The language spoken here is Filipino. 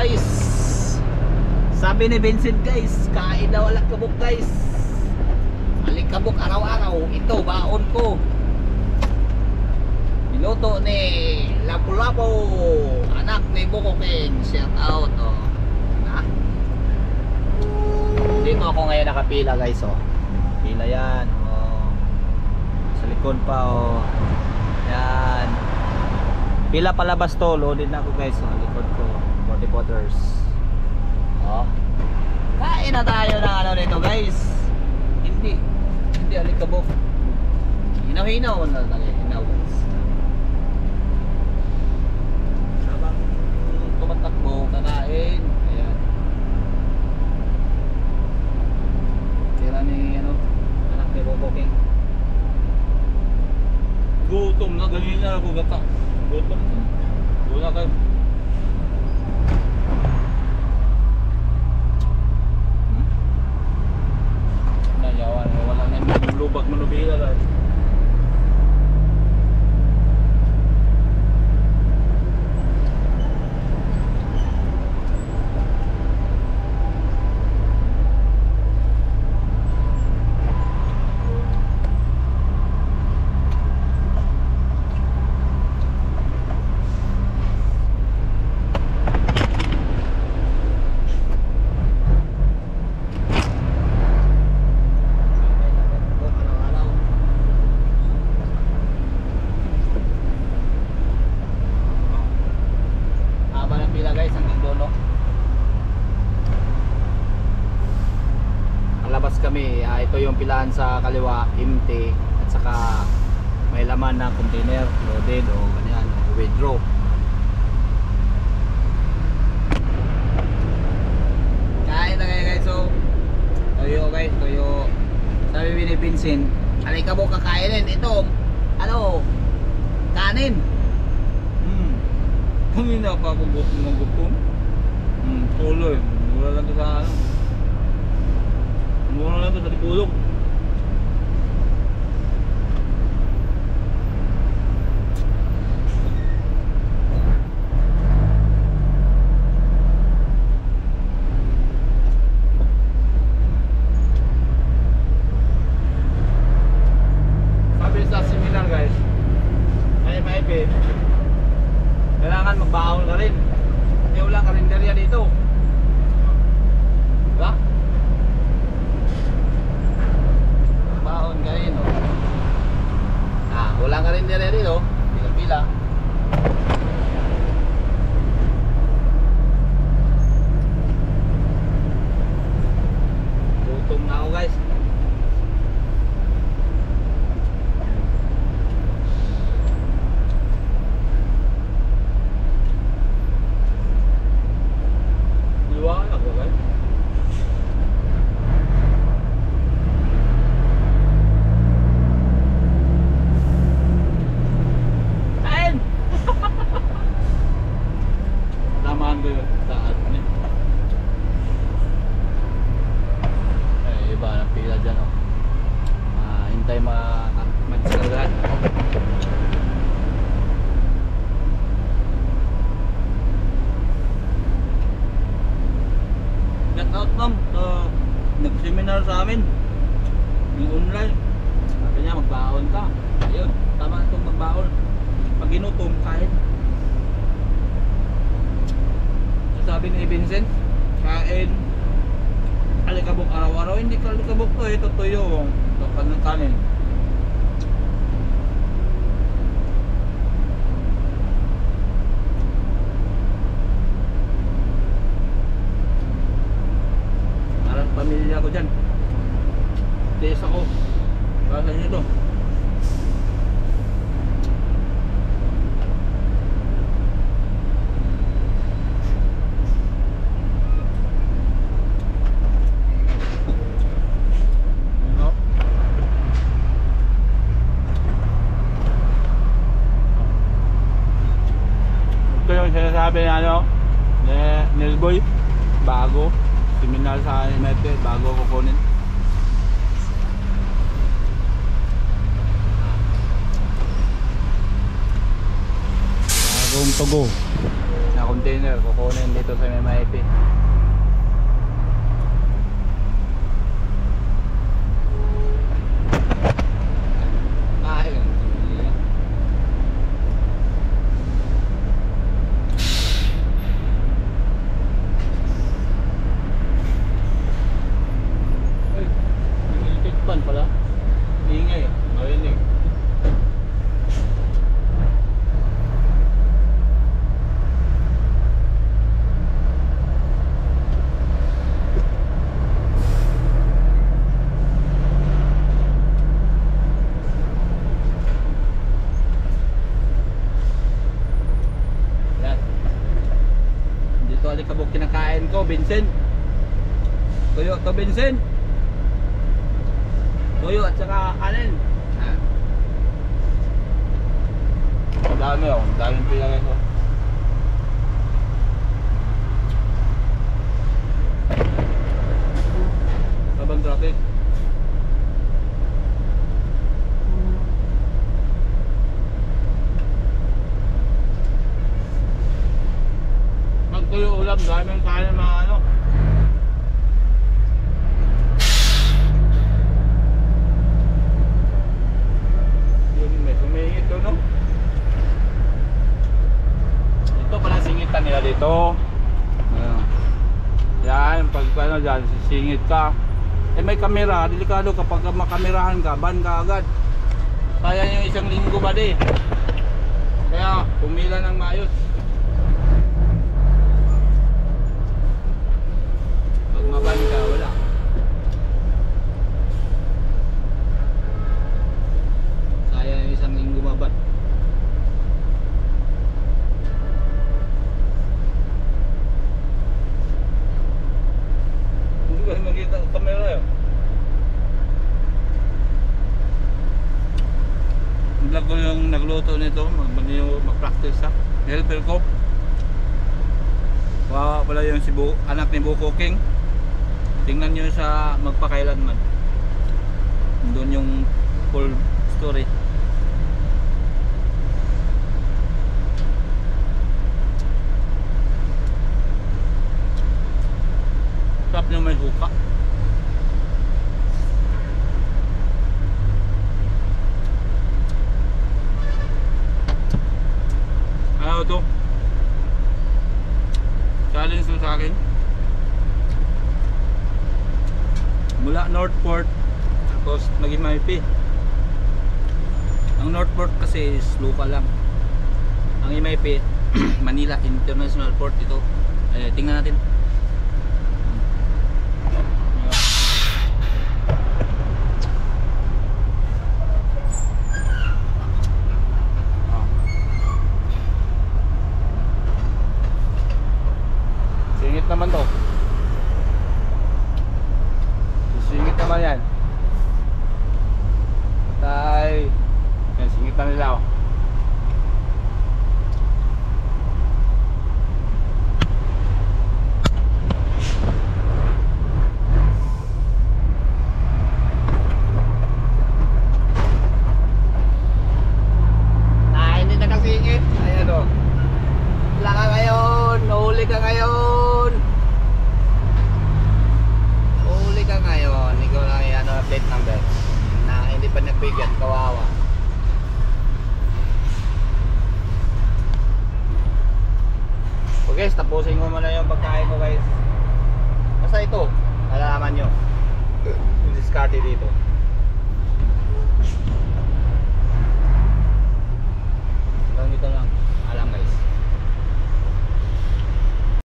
guys. Sabi ni Vincent guys, kain daw alikabok guys. Alikabok araw-araw. Ito baon ko. Niluto ni Lapu-Lapu, anak ni Buko King. Shout out oh. Na? Dito ako ngayon nakapila guys oh. Pila yan oh. Sa likod pa oh. Yan. Pila palabas to, loaded na ako guys sa likod ko. 40 potters. Oh. Kain na tayo ng ano nito guys. Hindi alikabok. Hinaw-hinaw na talaga, hinaw guys. Habang tumatakbo, kakain. Ayan. Tira ni ano, anak ni Buko King. Gutom na, ganyan na ako gata. Gutom na. Wala kayo. Nayawan, wala na yung lubag manubila lang. Kami, ito yung pilahan sa kaliwa, empty at saka may laman na container loaded o ganyan, withdraw. Kain na kayo guys, so toyo guys, toyo. Sabi ni Vincent, alikabok kakainin, ito ano, kanin. Kanina pa ako gutom. Tuloy, mura lang ito sa ano. Mura lang ito sa Tipulog. Sabi sa seminar guys, ay maipit, kailangan magbaon ka rin. Hindi wala karinderya dito. Diba? Baon ka rin oh. Wala ka rin dito. Pila-pila. Gutom na ako guys. Liwangan ako guys. Lamaan ko yun sa atin eh. Iba ng pila dyan oh. Hintay mag-sagaran. Get out ma'am, nag-seminar sa amin yung online. Sabi niya magbaon ka. Ayun, tama itong magbaon. Pag ginutom, kain. Sabi ni Vincent, kain alikabok araw-araw. Hindi ka alikabok to, ito tuyo. Ito kanin. Parang pamilya ko dyan. Tiis ako. Para sa inyo to. Sinasabi na ano Nilboy bago seminar sa United, bago kukunin bagong tugo na na container kukunin dito sa MMIP. Pala ingay, marinig. Yan. Dito alikabok kinakain ko, Vincent. Tuyo to, Vincent. Tuyo at saka kanin. Ang dami oh, ang daming pilangin ko. Abang traffic. Pag tuyo ulam, daming kanin mga ano. Ito pala singitan nila dito. Yan, pag ano dyan, sisingit ka. Eh may kamera, delikado kapag makamerahan ka, ban ka agad. Sayang yung isang linggo ba di. Kaya pumila ng maayos. Pag maban ka, wala. Sayang yung isang linggo maban. Hindi makita ang kamera yun. Vlog ko yung nagluto nito, mag-practice ha. Helper ko. Wawa pala yung si anak ni Buko King. Tingnan nyo sa magpakailanman. Doon yung full story. Sarap nyo may huka. Ano to? Challenge to sa akin. Mula Northport tapos naging MIP. Ang Northport kasi is local lang. Ang MIP Manila International Port ito. Tingnan natin. Singit naman to. Singit naman yan. Tay. Yan, singit na nila oh. Hindi na kasingit. Ayan o. Wala ka ngayon. Nahuli ka ngayon. Huli ka ngayon. Ikaw lang yan plate number na hindi pa nagbigat, kawawa. So guys, tapusin ko muna yung pagkain ko guys. Basta ito, nalalaman nyo yung discarte dito. Hanggang dito lang.